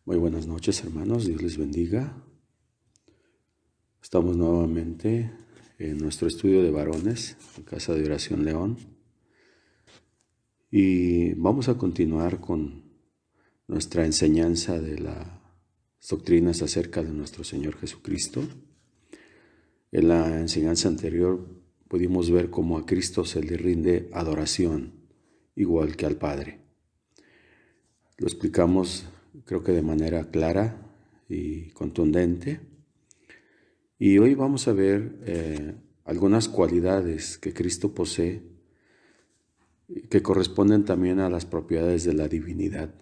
Muy buenas noches, hermanos, Dios les bendiga. Estamos nuevamente en nuestro estudio de varones, en Casa de Oración León, y vamos a continuar con nuestra enseñanza de las doctrinas acerca de nuestro Señor Jesucristo. En la enseñanza anterior pudimos ver cómo a Cristo se le rinde adoración, igual que al Padre. Lo explicamos, creo que de manera clara y contundente. Y hoy vamos a ver algunas cualidades que Cristo posee que corresponden también a las propiedades de la divinidad.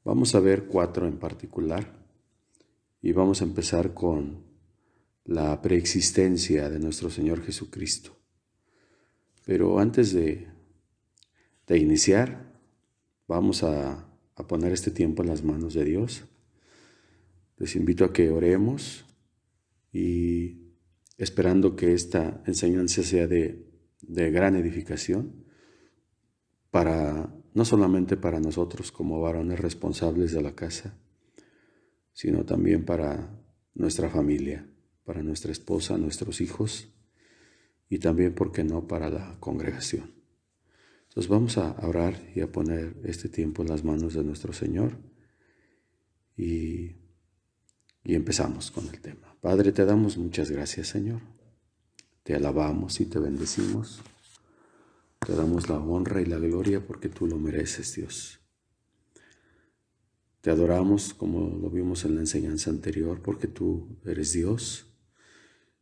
Vamos a ver 4 en particular y vamos a empezar con la preexistencia de nuestro Señor Jesucristo. Pero antes de iniciar, vamos a poner este tiempo en las manos de Dios. Les invito a que oremos y esperando que esta enseñanza sea de gran edificación, no solamente para nosotros como varones responsables de la casa, sino también para nuestra familia, para nuestra esposa, nuestros hijos y también, ¿por qué no?, para la congregación. Entonces vamos a orar y a poner este tiempo en las manos de nuestro Señor y empezamos con el tema. Padre, te damos muchas gracias, Señor. Te alabamos y te bendecimos. Te damos la honra y la gloria porque tú lo mereces, Dios. Te adoramos como lo vimos en la enseñanza anterior porque tú eres Dios.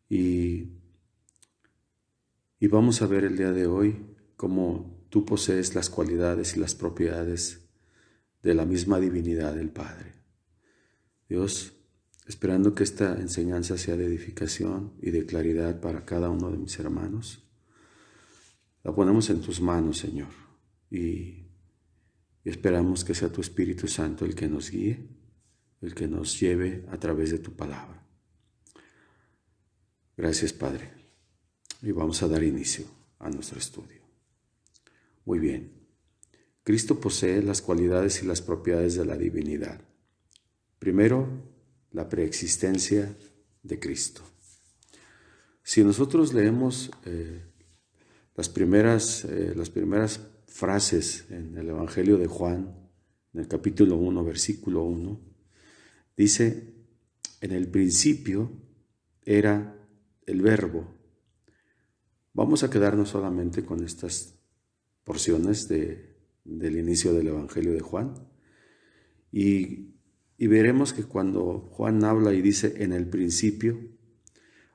Y vamos a ver el día de hoy cómo tú posees las cualidades y las propiedades de la misma divinidad del Padre. Dios, esperando que esta enseñanza sea de edificación y de claridad para cada uno de mis hermanos, la ponemos en tus manos, Señor, y esperamos que sea tu Espíritu Santo el que nos guíe, el que nos lleve a través de tu palabra. Gracias, Padre, y vamos a dar inicio a nuestro estudio. Muy bien, Cristo posee las cualidades y las propiedades de la divinidad. Primero, la preexistencia de Cristo. Si nosotros leemos las primeras frases en el Evangelio de Juan, en el capítulo 1, versículo 1, dice: en el principio era el Verbo. Vamos a quedarnos solamente con estas porciones del inicio del Evangelio de Juan y veremos que cuando Juan habla y dice en el principio,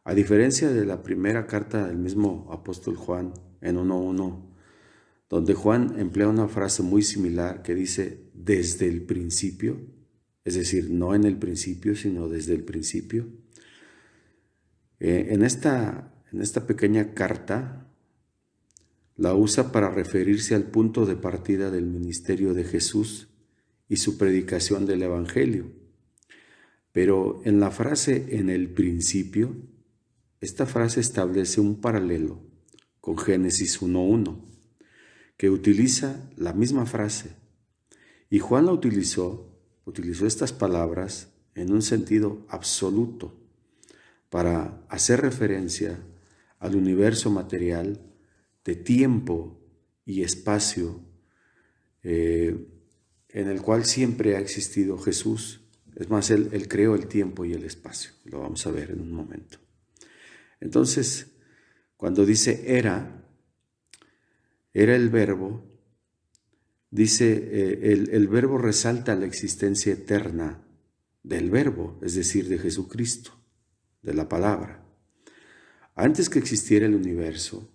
a diferencia de la primera carta del mismo apóstol Juan en 1:1, donde Juan emplea una frase muy similar que dice desde el principio, es decir, no en el principio, sino desde el principio. En esta pequeña carta la usa para referirse al punto de partida del ministerio de Jesús y su predicación del Evangelio. Pero en la frase en el principio, esta frase establece un paralelo con Génesis 1:1, que utiliza la misma frase. Y Juan utilizó estas palabras en un sentido absoluto para hacer referencia al universo material de tiempo y espacio en el cual siempre ha existido Jesús. Es más, Él creó el tiempo y el espacio. Lo vamos a ver en un momento. Entonces, cuando dice era el Verbo, dice el Verbo resalta la existencia eterna del Verbo, es decir, de Jesucristo, de la palabra. Antes que existiera el universo,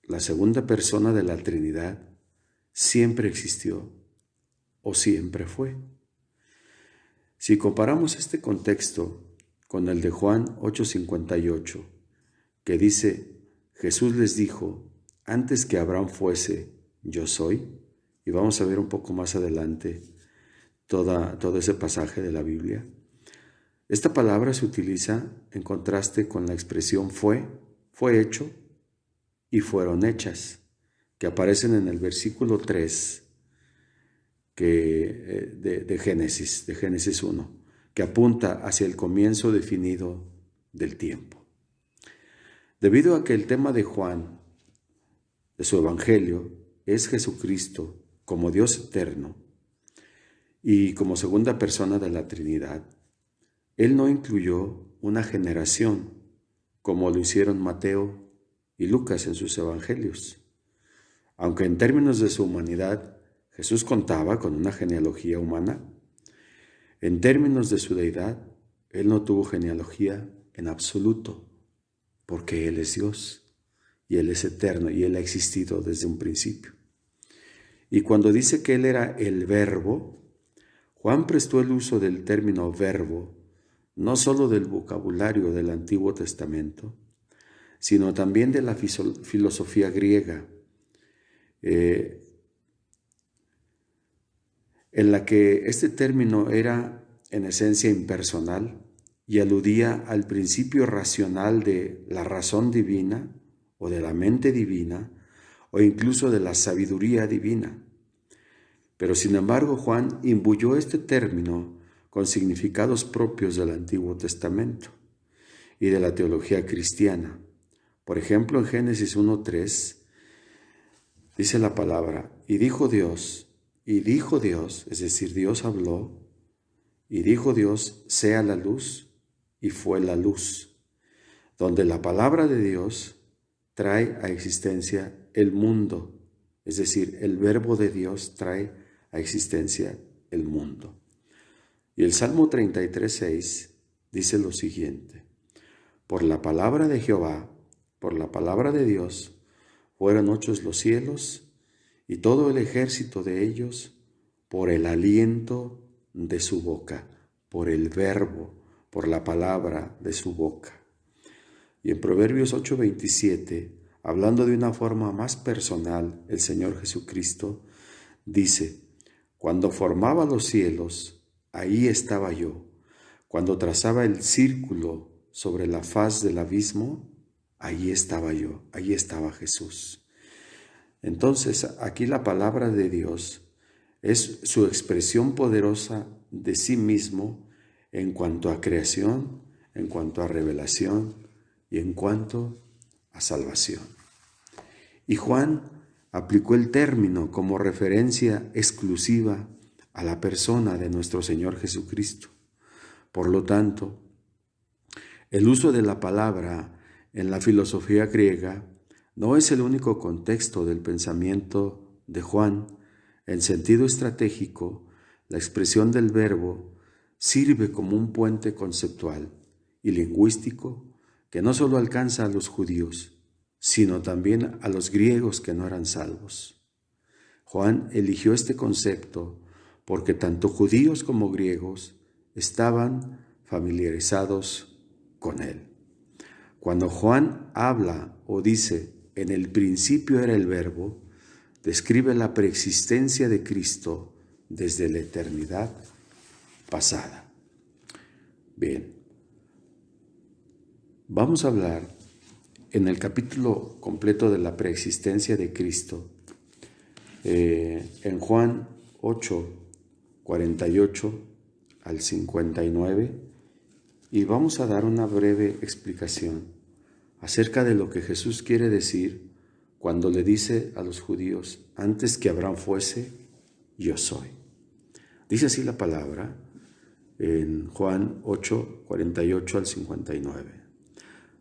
la segunda persona de la Trinidad siempre existió o siempre fue. Si comparamos este contexto con el de Juan 8:58, que dice: Jesús les dijo, antes que Abraham fuese, yo soy, y vamos a ver un poco más adelante todo ese pasaje de la Biblia. Esta palabra se utiliza en contraste con la expresión fue hecho y fueron hechas, que aparecen en el versículo 3, de Génesis 1, que apunta hacia el comienzo definido del tiempo. Debido a que el tema de Juan, de su evangelio, es Jesucristo como Dios eterno y como segunda persona de la Trinidad, él no incluyó una generación como lo hicieron Mateo y Lucas en sus evangelios. Aunque en términos de su humanidad Jesús contaba con una genealogía humana, en términos de su deidad, él no tuvo genealogía en absoluto, porque él es Dios y él es eterno y él ha existido desde un principio. Y cuando dice que él era el Verbo, Juan prestó el uso del término verbo no solo del vocabulario del Antiguo Testamento, sino también de la filosofía griega, en la que este término era en esencia impersonal y aludía al principio racional de la razón divina o de la mente divina o incluso de la sabiduría divina. Pero sin embargo Juan imbuyó este término con significados propios del Antiguo Testamento y de la teología cristiana. Por ejemplo, en Génesis 1:3 dice la palabra, y dijo Dios, es decir, Dios habló, y dijo Dios, sea la luz, y fue la luz, donde la palabra de Dios trae a existencia el mundo, es decir, el verbo de Dios trae a existencia el mundo. Y el Salmo 33:6 dice lo siguiente, por la palabra de Jehová, por la palabra de Dios, fueron hechos los cielos y todo el ejército de ellos por el aliento de su boca, por el verbo, por la palabra de su boca. Y en Proverbios 8:27, hablando de una forma más personal, el Señor Jesucristo dice, cuando formaba los cielos, ahí estaba yo. Cuando trazaba el círculo sobre la faz del abismo, ahí estaba yo, ahí estaba Jesús. Entonces, aquí la palabra de Dios es su expresión poderosa de sí mismo en cuanto a creación, en cuanto a revelación y en cuanto a salvación. Y Juan aplicó el término como referencia exclusiva a la persona de nuestro Señor Jesucristo. Por lo tanto, el uso de la palabra en la filosofía griega no es el único contexto del pensamiento de Juan. En sentido estratégico, la expresión del verbo sirve como un puente conceptual y lingüístico que no solo alcanza a los judíos, sino también a los griegos que no eran salvos. Juan eligió este concepto porque tanto judíos como griegos estaban familiarizados con él. Cuando Juan habla o dice, en el principio era el verbo, describe la preexistencia de Cristo desde la eternidad pasada. Bien, vamos a hablar en el capítulo completo de la preexistencia de Cristo, en Juan 8:48 al 59, y vamos a dar una breve explicación acerca de lo que Jesús quiere decir cuando le dice a los judíos, antes que Abraham fuese, yo soy. Dice así la palabra en Juan 8:48 al 59.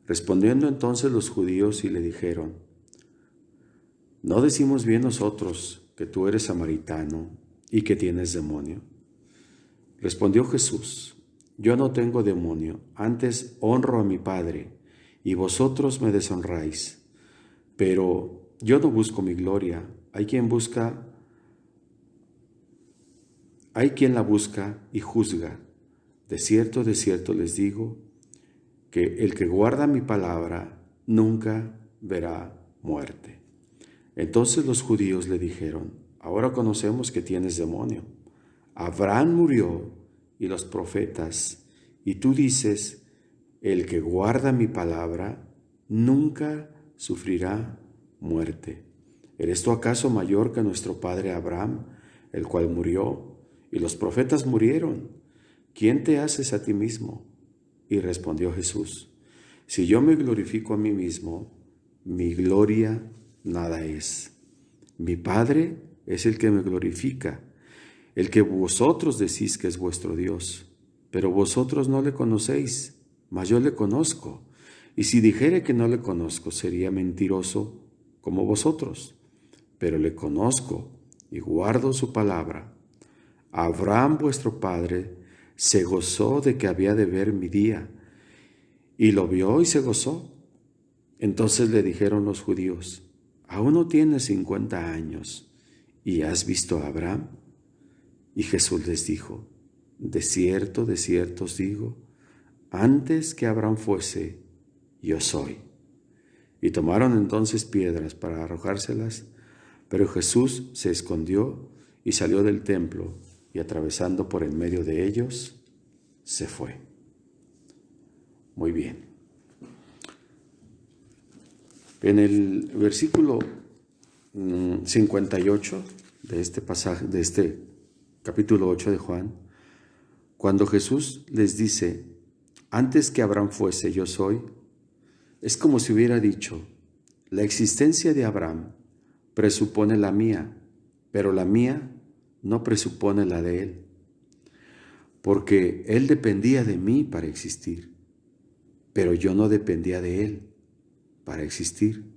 Respondiendo entonces los judíos y le dijeron, ¿no decimos bien nosotros que tú eres samaritano y que tienes demonio? Respondió Jesús, yo no tengo demonio, antes honro a mi Padre, y vosotros me deshonráis. Pero yo no busco mi gloria, hay quien la busca y juzga. De cierto les digo, que el que guarda mi palabra nunca verá muerte. Entonces los judíos le dijeron, ahora conocemos que tienes demonio. Abraham murió y los profetas, y tú dices, el que guarda mi palabra nunca sufrirá muerte. ¿Eres tú acaso mayor que nuestro padre Abraham, el cual murió, y los profetas murieron. ¿Quién te haces a ti mismo? Y respondió Jesús: si yo me glorifico a mí mismo, mi gloria nada es. Mi Padre es el que me glorifica, el que vosotros decís que es vuestro Dios. Pero vosotros no le conocéis, mas yo le conozco. Y si dijere que no le conozco, sería mentiroso como vosotros. Pero le conozco y guardo su palabra. Abraham vuestro padre se gozó de que había de ver mi día, y lo vio y se gozó. Entonces le dijeron los judíos: ¿aún no tienes 50 años y has visto a Abraham? Y Jesús les dijo: de cierto os digo, antes que Abraham fuese, yo soy. Y tomaron entonces piedras para arrojárselas, pero Jesús se escondió y salió del templo, y atravesando por en medio de ellos, se fue. Muy bien. En el versículo 58 de este pasaje, de este capítulo 8 de Juan, cuando Jesús les dice: antes que Abraham fuese, yo soy, es como si hubiera dicho: la existencia de Abraham presupone la mía, pero la mía no presupone la de él, porque él dependía de mí para existir, pero yo no dependía de él para existir.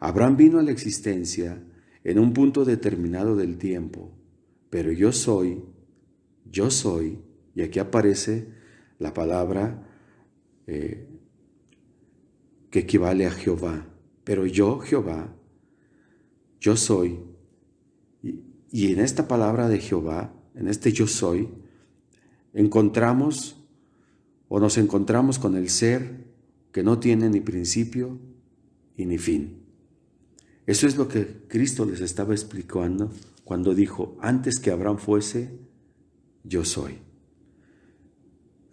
Abraham vino a la existencia en un punto determinado del tiempo, pero yo soy, y aquí aparece la palabra que equivale a Jehová, pero yo, Jehová, yo soy, y en esta palabra de Jehová, en este yo soy, nos encontramos con el ser que no tiene ni principio y ni fin. Eso es lo que Cristo les estaba explicando cuando dijo: antes que Abraham fuese, yo soy.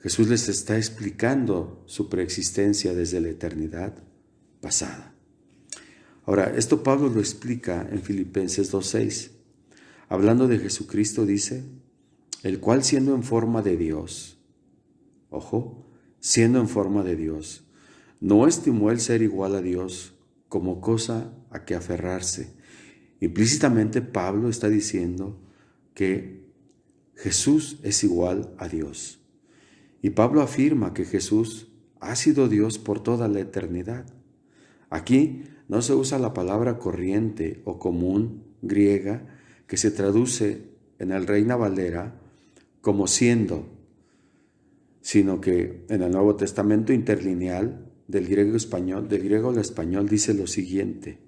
Jesús les está explicando su preexistencia desde la eternidad pasada. Ahora, esto Pablo lo explica en Filipenses 2:6. Hablando de Jesucristo dice: el cual siendo en forma de Dios, ojo, siendo en forma de Dios, no estimó el ser igual a Dios como cosa a que aferrarse. Implícitamente Pablo está diciendo que Jesús es igual a Dios. Y Pablo afirma que Jesús ha sido Dios por toda la eternidad. Aquí no se usa la palabra corriente o común griega que se traduce en el Reina Valera como siendo, sino que en el Nuevo Testamento interlineal del griego al español dice lo siguiente: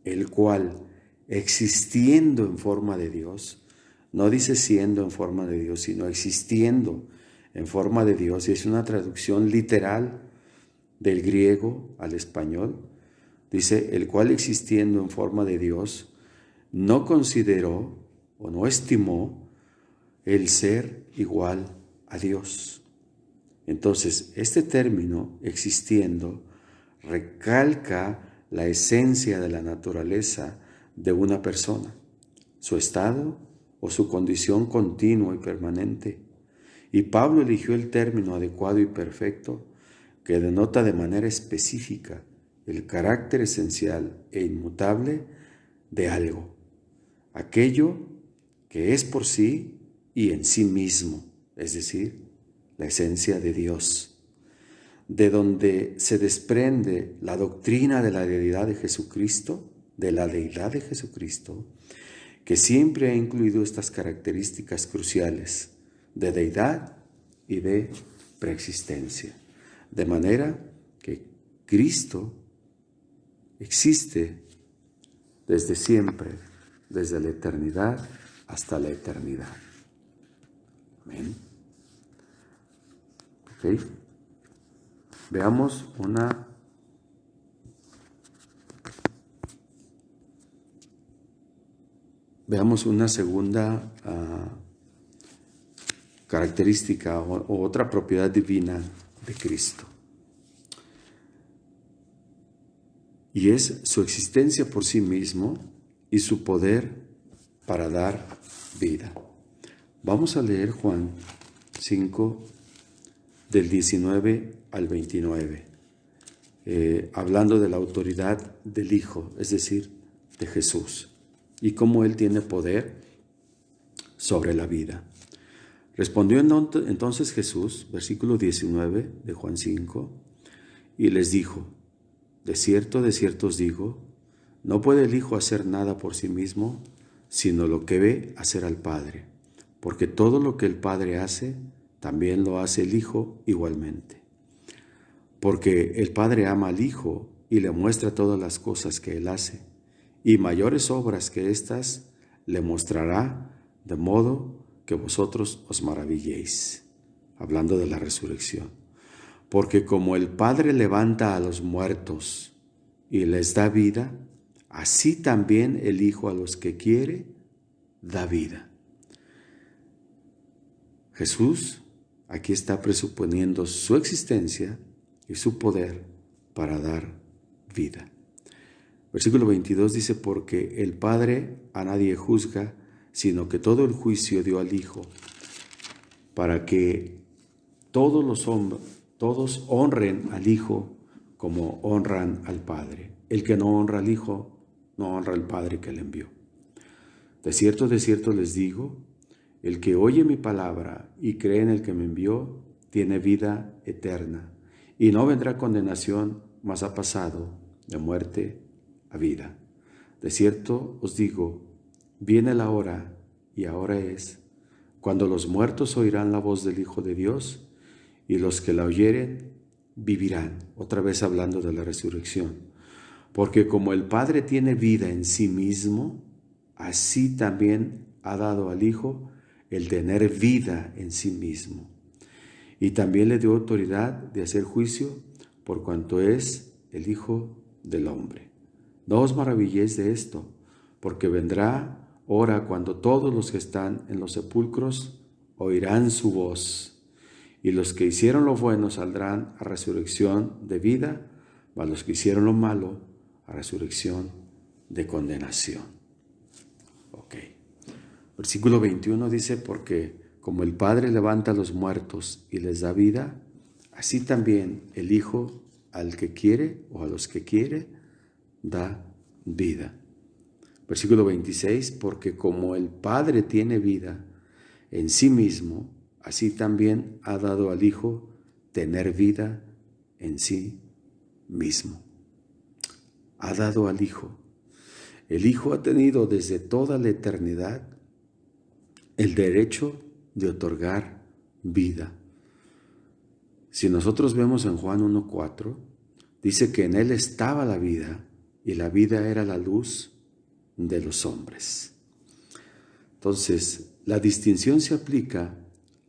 el cual, existiendo en forma de Dios, no dice siendo en forma de Dios, sino existiendo en forma de Dios, y es una traducción literal del griego al español. Dice: el cual, existiendo en forma de Dios, no consideró o no estimó el ser igual a Dios. Entonces, este término, existiendo, recalca la esencia de la naturaleza de una persona, su estado o su condición continua y permanente. Y Pablo eligió el término adecuado y perfecto que denota de manera específica el carácter esencial e inmutable de algo, aquello que es por sí y en sí mismo, es decir, la esencia de Dios, de donde se desprende la doctrina de la deidad de Jesucristo, que siempre ha incluido estas características cruciales de deidad y de preexistencia, de manera que Cristo existe desde siempre, desde la eternidad hasta la eternidad. Amén. ¿Ok? Veamos una segunda característica o otra propiedad divina de Cristo. Y es su existencia por sí mismo y su poder para dar vida. Vamos a leer Juan 5, del 19 al 29, hablando de la autoridad del Hijo, es decir, de Jesús, y cómo Él tiene poder sobre la vida. Respondió entonces Jesús, versículo 19 de Juan 5, y les dijo: de cierto os digo, no puede el Hijo hacer nada por sí mismo, sino lo que ve hacer al Padre, porque todo lo que el Padre hace, también lo hace el Hijo igualmente. Porque el Padre ama al Hijo y le muestra todas las cosas que Él hace, y mayores obras que éstas le mostrará, de modo que vosotros os maravilléis. Hablando de la resurrección. Porque como el Padre levanta a los muertos y les da vida, así también el Hijo a los que quiere da vida. Jesús aquí está presuponiendo su existencia y su poder para dar vida. Versículo 22 dice: porque el Padre a nadie juzga, sino que todo el juicio dio al Hijo, para que todos honren al Hijo como honran al Padre. El que no honra al Hijo, no honra al Padre que le envió. De cierto les digo, el que oye mi palabra y cree en el que me envió, tiene vida eterna, y no vendrá condenación, mas ha pasado de muerte a vida. De cierto os digo, viene la hora, y ahora es, cuando los muertos oirán la voz del Hijo de Dios, y los que la oyeren vivirán. Otra vez hablando de la resurrección. Porque como el Padre tiene vida en sí mismo, así también ha dado al Hijo el tener vida en sí mismo. Y también le dio autoridad de hacer juicio por cuanto es el Hijo del Hombre. No os maravilléis de esto, porque vendrá hora cuando todos los que están en los sepulcros oirán su voz, y los que hicieron lo bueno saldrán a resurrección de vida, mas los que hicieron lo malo a resurrección de condenación. Ok. Versículo 21 dice: porque como el Padre levanta a los muertos y les da vida, así también el Hijo al que quiere o a los que quiere da vida. Versículo 26, porque como el Padre tiene vida en sí mismo, así también ha dado al Hijo tener vida en sí mismo. Ha dado al Hijo. El Hijo ha tenido desde toda la eternidad el derecho de otorgar vida. Si nosotros vemos en Juan 1:4, dice que en Él estaba la vida y la vida era la luz de los hombres. Entonces, la distinción se aplica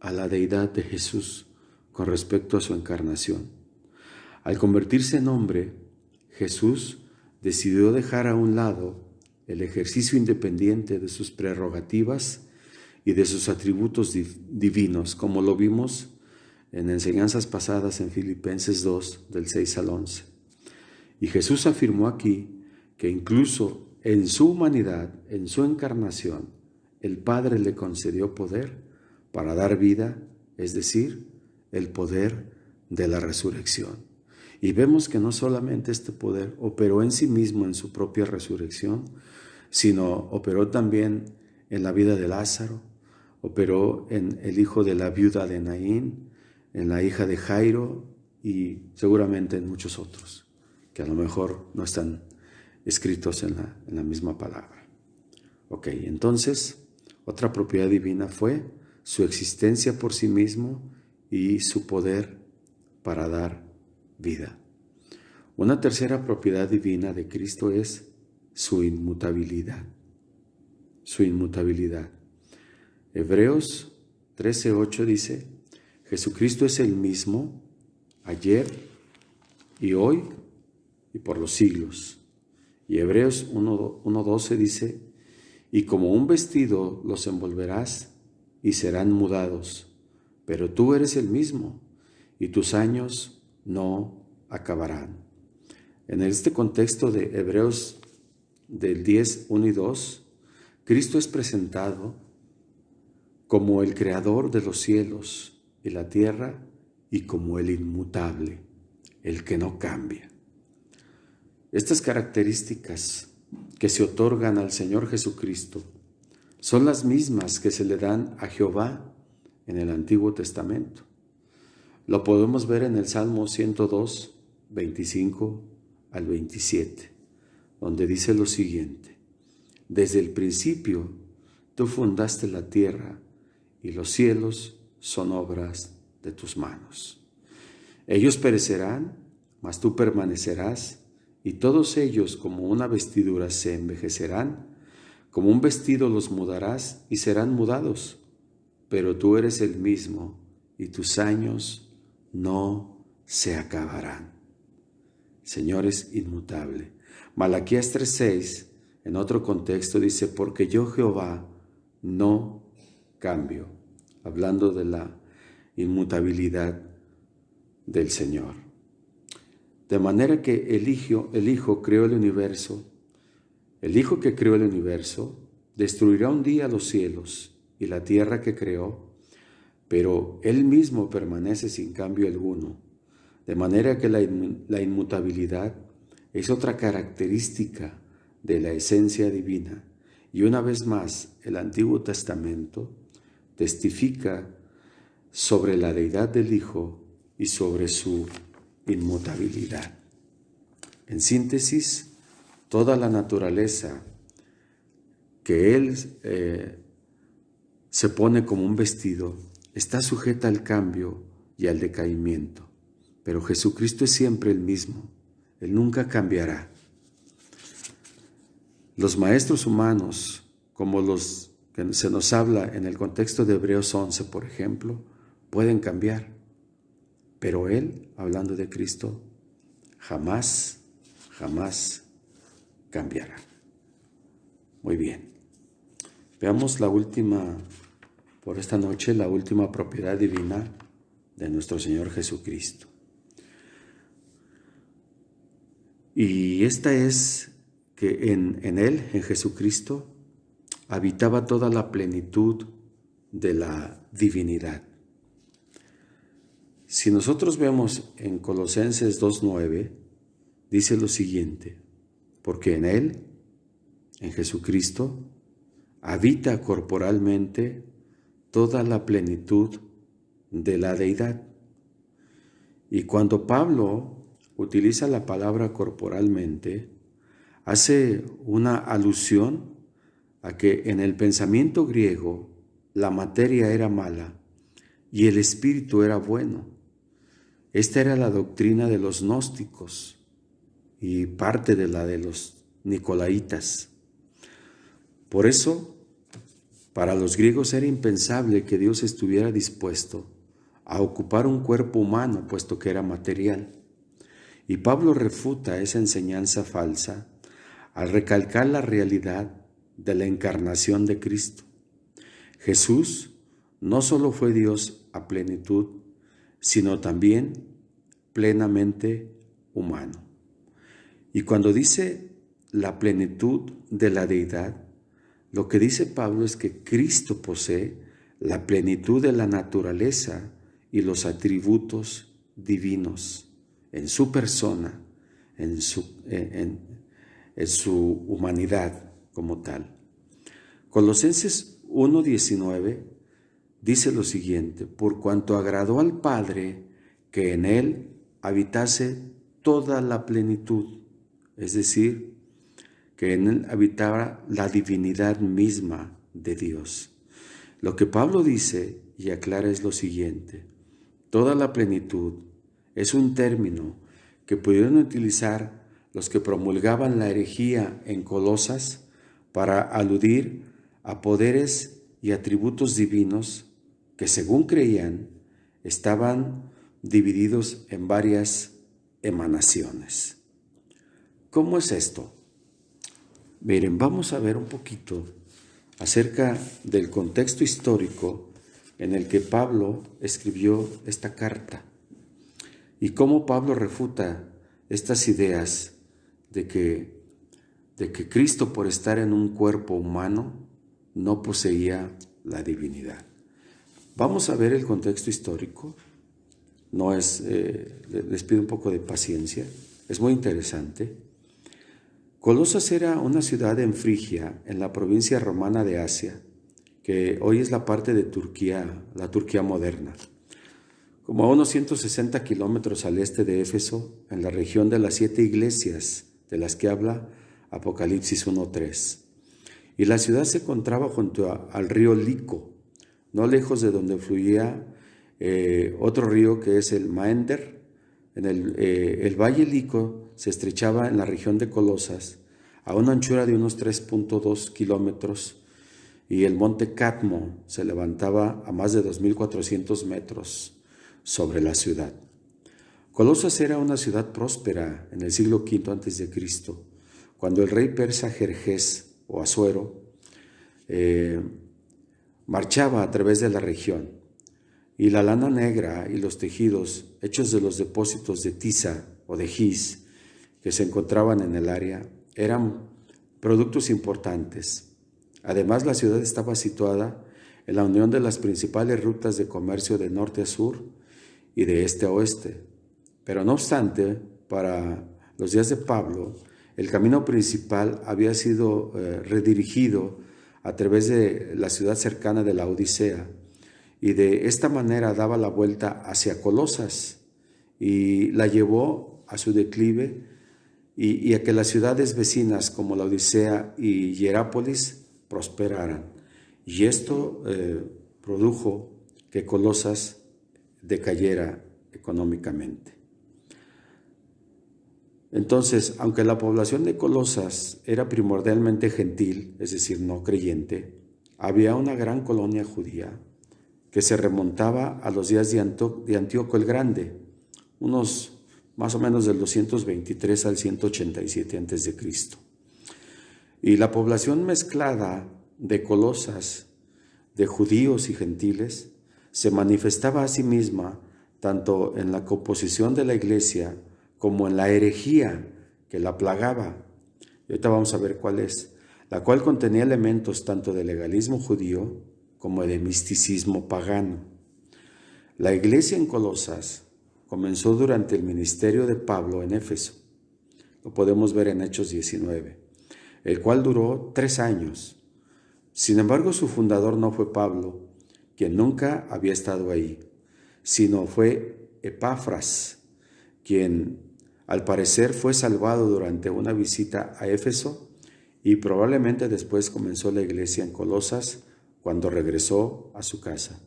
a la deidad de Jesús con respecto a su encarnación. Al convertirse en hombre, Jesús decidió dejar a un lado el ejercicio independiente de sus prerrogativas y de sus atributos divinos, como lo vimos en enseñanzas pasadas en Filipenses 2, del 6 al 11. Y Jesús afirmó aquí que incluso en su humanidad, en su encarnación, el Padre le concedió poder para dar vida, es decir, el poder de la resurrección. Y vemos que no solamente este poder operó en sí mismo en su propia resurrección, sino operó también en la vida de Lázaro, operó en el hijo de la viuda de Naín, en la hija de Jairo y seguramente en muchos otros, que a lo mejor no están escritos en la misma palabra. Ok, entonces, otra propiedad divina fue su existencia por sí mismo y su poder para dar vida. Una tercera propiedad divina de Cristo es su inmutabilidad. Su inmutabilidad. Hebreos 13:8 dice: Jesucristo es el mismo ayer y hoy y por los siglos. Y Hebreos 1:12 dice: y como un vestido los envolverás y serán mudados, pero tú eres el mismo y tus años no acabarán. En este contexto de Hebreos del 10:1 y 2, Cristo es presentado como el creador de los cielos y la tierra y como el inmutable, el que no cambia. Estas características que se otorgan al Señor Jesucristo son las mismas que se le dan a Jehová en el Antiguo Testamento. Lo podemos ver en el Salmo 102, 25 al 27, donde dice lo siguiente: desde el principio tú fundaste la tierra y los cielos son obras de tus manos. Ellos perecerán, mas tú permanecerás, y todos ellos como una vestidura se envejecerán, como un vestido los mudarás y serán mudados, pero tú eres el mismo y tus años no se acabarán. Señor es inmutable. Malaquías 3:6, en otro contexto, dice: porque yo Jehová no cambio, hablando de la inmutabilidad del Señor. De manera que el Hijo creó el universo. El Hijo que creó el universo destruirá un día los cielos y la tierra que creó, pero Él mismo permanece sin cambio alguno. De manera que la inmutabilidad es otra característica de la esencia divina. Y una vez más, el Antiguo Testamento testifica sobre la deidad del Hijo y sobre su inmutabilidad. En síntesis, toda la naturaleza que Él se pone como un vestido está sujeta al cambio y al decaimiento. Pero Jesucristo es siempre el mismo. Él nunca cambiará. Los maestros humanos, como los que se nos habla en el contexto de Hebreos 11, por ejemplo, pueden cambiar. Pero Él, hablando de Cristo, jamás cambiará. Muy bien. Veamos la última, por esta noche, la última propiedad divina de nuestro Señor Jesucristo. Y esta es que en Él, en Jesucristo, habitaba toda la plenitud de la divinidad. Si nosotros vemos en Colosenses 2:9, dice lo siguiente: porque en Él, en Jesucristo, habita corporalmente toda la plenitud de la deidad. Y cuando Pablo utiliza la palabra corporalmente, hace una alusión a que en el pensamiento griego la materia era mala y el espíritu era bueno. Esta era la doctrina de los gnósticos y parte de la de los nicolaitas. Por eso, para los griegos era impensable que Dios estuviera dispuesto a ocupar un cuerpo humano, puesto que era material. Y Pablo refuta esa enseñanza falsa al recalcar la realidad de la encarnación de Cristo. Jesús no solo fue Dios a plenitud, sino también plenamente humano. Y cuando dice la plenitud de la deidad, lo que dice Pablo es que Cristo posee la plenitud de la naturaleza y los atributos divinos en su persona, en su humanidad como tal. Colosenses 1:19 dice lo siguiente: por cuanto agradó al Padre que en Él habitase toda la plenitud, es decir, que en Él habitaba la divinidad misma de Dios. Lo que Pablo dice y aclara es lo siguiente: toda la plenitud es un término que pudieron utilizar los que promulgaban la herejía en Colosas para aludir a poderes y atributos divinos que, según creían, estaban divididos en varias emanaciones. ¿Cómo es esto? Miren, vamos a ver un poquito acerca del contexto histórico en el que Pablo escribió esta carta y cómo Pablo refuta estas ideas de que Cristo, por estar en un cuerpo humano, no poseía la divinidad. Vamos a ver el contexto histórico. No es, les pido un poco de paciencia. Es muy interesante. Colosas era una ciudad en Frigia, en la provincia romana de Asia, que hoy es la parte de Turquía, la Turquía moderna. Como a unos 160 kilómetros al este de Éfeso, en la región de las 7 iglesias de las que habla Apocalipsis 1:3. Y la ciudad se encontraba junto al río Lico, no lejos de donde fluía otro río que es el Maender. El valle Lico se estrechaba en la región de Colosas a una anchura de unos 3.2 kilómetros y el monte Catmo se levantaba a más de 2.400 metros sobre la ciudad. Colosas era una ciudad próspera en el siglo V a.C., cuando el rey persa Jerjes o Asuero marchaba a través de la región, y la lana negra y los tejidos hechos de los depósitos de Tisa o de Gis que se encontraban en el área eran productos importantes. Además, la ciudad estaba situada en la unión de las principales rutas de comercio de norte a sur y de este a oeste. Pero no obstante, para los días de Pablo, el camino principal había sido redirigido a través de la ciudad cercana de la Odisea, y de esta manera daba la vuelta hacia Colosas y la llevó a su declive y a que las ciudades vecinas como la Odisea y Hierápolis prosperaran. Y esto produjo que Colosas decayera económicamente. Entonces, aunque la población de Colosas era primordialmente gentil, es decir, no creyente, había una gran colonia judía que se remontaba a los días de Antíoco el Grande, unos más o menos del 223 al 187 a.C. Y la población mezclada de Colosas, de judíos y gentiles, se manifestaba a sí misma tanto en la composición de la iglesia como en la herejía que la plagaba. Y ahorita vamos a ver cuál es, la cual contenía elementos tanto de legalismo judío como de misticismo pagano. La iglesia en Colosas comenzó durante el ministerio de Pablo en Éfeso. Lo podemos ver en Hechos 19, el cual duró 3 años. Sin embargo, su fundador no fue Pablo, quien nunca había estado ahí, sino fue Epafras, quien al parecer fue salvado durante una visita a Éfeso y probablemente después comenzó la iglesia en Colosas cuando regresó a su casa.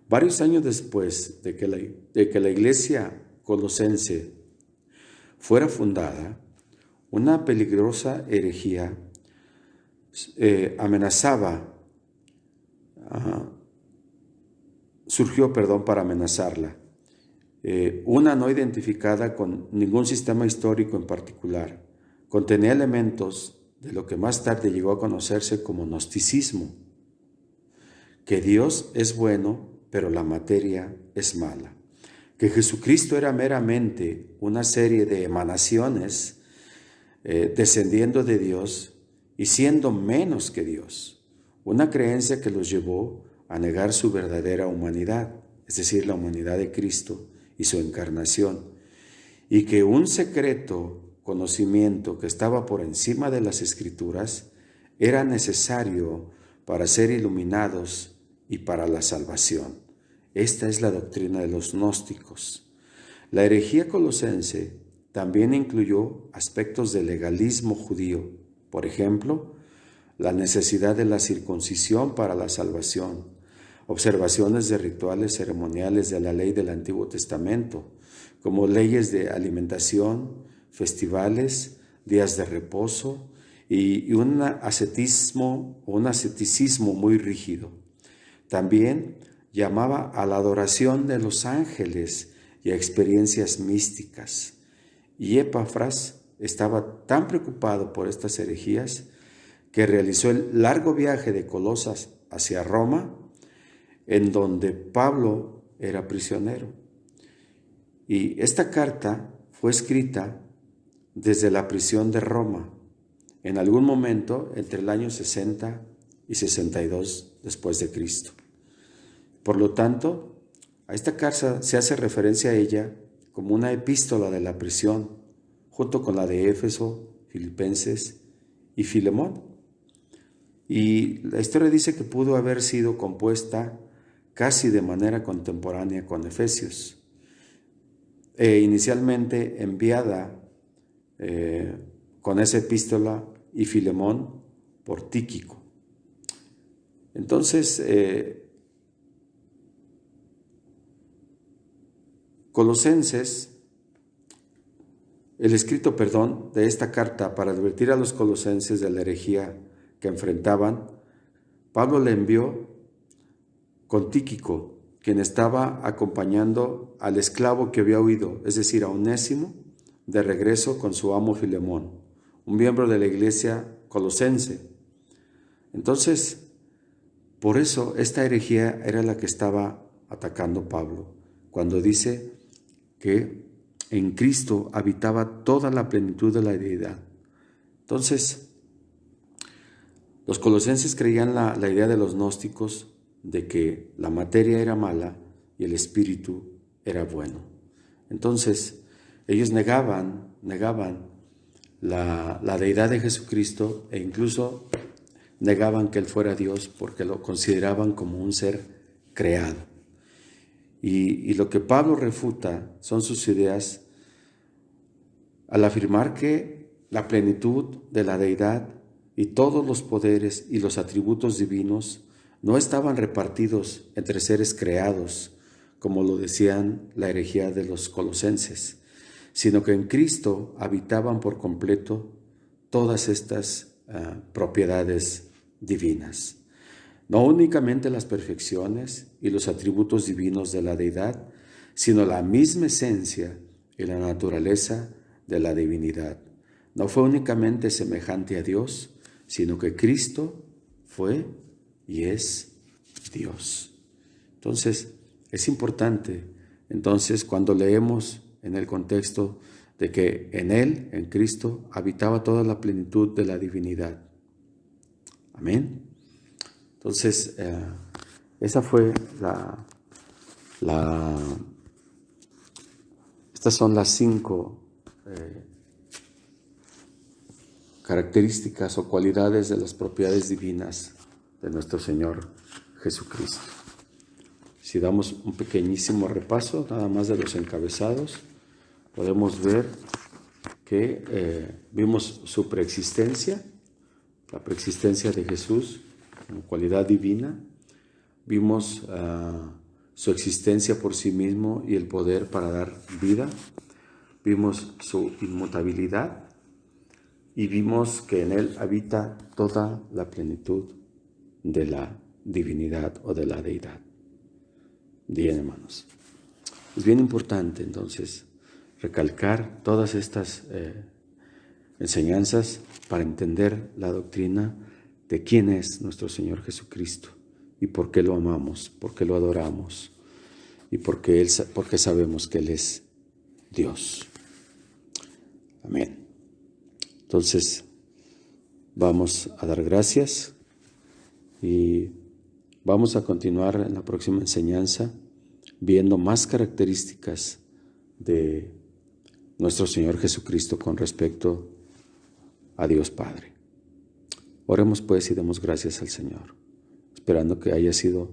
Varios años después de que la iglesia colosense fuera fundada, una peligrosa herejía surgió para amenazarla. Una no identificada con ningún sistema histórico en particular, contenía elementos de lo que más tarde llegó a conocerse como gnosticismo, que Dios es bueno, pero la materia es mala, que Jesucristo era meramente una serie de emanaciones descendiendo de Dios y siendo menos que Dios, una creencia que los llevó a negar su verdadera humanidad, es decir, la humanidad de Cristo y su encarnación, y que un secreto conocimiento que estaba por encima de las Escrituras era necesario para ser iluminados y para la salvación. Esta es la doctrina de los gnósticos. La herejía colosense también incluyó aspectos del legalismo judío, por ejemplo, la necesidad de la circuncisión para la salvación, observaciones de rituales ceremoniales de la ley del Antiguo Testamento, como leyes de alimentación, festivales, días de reposo y un ascetismo muy rígido. También llamaba a la adoración de los ángeles y a experiencias místicas. Y Epafras estaba tan preocupado por estas herejías que realizó el largo viaje de Colosas hacia Roma, en donde Pablo era prisionero. Y esta carta fue escrita desde la prisión de Roma, en algún momento entre el año 60 y 62 después de Cristo. Por lo tanto, a esta carta se hace referencia a ella como una epístola de la prisión, junto con la de Éfeso, Filipenses y Filemón. Y la historia dice que pudo haber sido compuesta casi de manera contemporánea con Efesios, inicialmente enviada con esa epístola y Filemón por Tíquico. Entonces, el escrito de esta carta para advertir a los colosenses de la herejía que enfrentaban, Pablo le envió con Tíquico, quien estaba acompañando al esclavo que había huido, es decir, a Onésimo, de regreso con su amo Filemón, un miembro de la iglesia colosense. Entonces, por eso esta herejía era la que estaba atacando Pablo, cuando dice que en Cristo habitaba toda la plenitud de la deidad. Entonces, los colosenses creían la idea de los gnósticos de que la materia era mala y el espíritu era bueno. Entonces, ellos negaban la deidad de Jesucristo e incluso negaban que Él fuera Dios porque lo consideraban como un ser creado. Y lo que Pablo refuta son sus ideas al afirmar que la plenitud de la deidad y todos los poderes y los atributos divinos no estaban repartidos entre seres creados, como lo decían la herejía de los colosenses, sino que en Cristo habitaban por completo todas estas propiedades divinas. No únicamente las perfecciones y los atributos divinos de la deidad, sino la misma esencia y la naturaleza de la divinidad. No fue únicamente semejante a Dios, sino que Cristo fue y es Dios. Entonces, es importante, cuando leemos en el contexto de que en Él, en Cristo, habitaba toda la plenitud de la divinidad. Amén. Entonces, esa fue estas son las 5 características o cualidades de las propiedades divinas de nuestro Señor Jesucristo. Si damos un pequeñísimo repaso, nada más de los encabezados, podemos ver que vimos su preexistencia, la preexistencia de Jesús como cualidad divina. Vimos su existencia por sí mismo y el poder para dar vida. Vimos su inmutabilidad y vimos que en Él habita toda la plenitud de la divinidad o de la deidad. Bien, hermanos. Es bien importante entonces recalcar todas estas enseñanzas para entender la doctrina de quién es nuestro Señor Jesucristo y por qué lo amamos, por qué lo adoramos y porque sabemos que Él es Dios. Amén. Entonces, vamos a dar gracias y vamos a continuar en la próxima enseñanza viendo más características de nuestro Señor Jesucristo con respecto a Dios Padre. Oremos pues y demos gracias al Señor, esperando que haya sido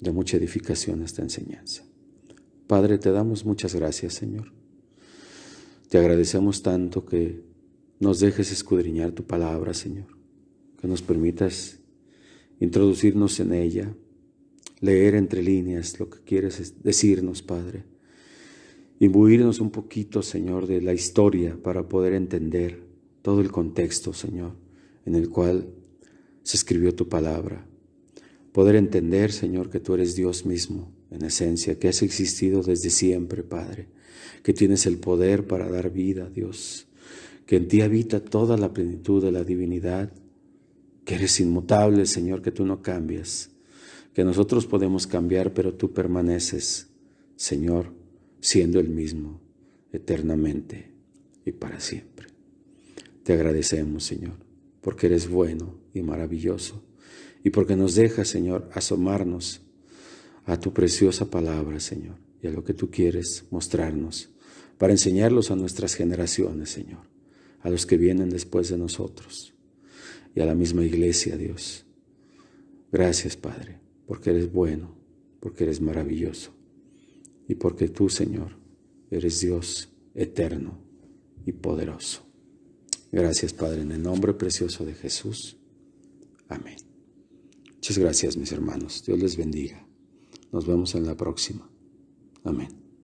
de mucha edificación esta enseñanza. Padre, te damos muchas gracias, Señor. Te agradecemos tanto que nos dejes escudriñar tu palabra, Señor, que nos permitas introducirnos en ella, leer entre líneas lo que quieres decirnos, Padre, imbuirnos un poquito, Señor, de la historia para poder entender todo el contexto, Señor, en el cual se escribió tu palabra. Poder entender, Señor, que tú eres Dios mismo, en esencia, que has existido desde siempre, Padre, que tienes el poder para dar vida, Dios, que en ti habita toda la plenitud de la divinidad, que eres inmutable, Señor, que tú no cambias, que nosotros podemos cambiar, pero tú permaneces, Señor, siendo el mismo, eternamente y para siempre. Te agradecemos, Señor, porque eres bueno y maravilloso, y porque nos dejas, Señor, asomarnos a tu preciosa palabra, Señor, y a lo que tú quieres mostrarnos, para enseñarlos a nuestras generaciones, Señor, a los que vienen después de nosotros, y a la misma iglesia, Dios. Gracias, Padre, porque eres bueno, porque eres maravilloso, y porque tú, Señor, eres Dios eterno y poderoso. Gracias, Padre, en el nombre precioso de Jesús. Amén. Muchas gracias, mis hermanos. Dios les bendiga. Nos vemos en la próxima. Amén.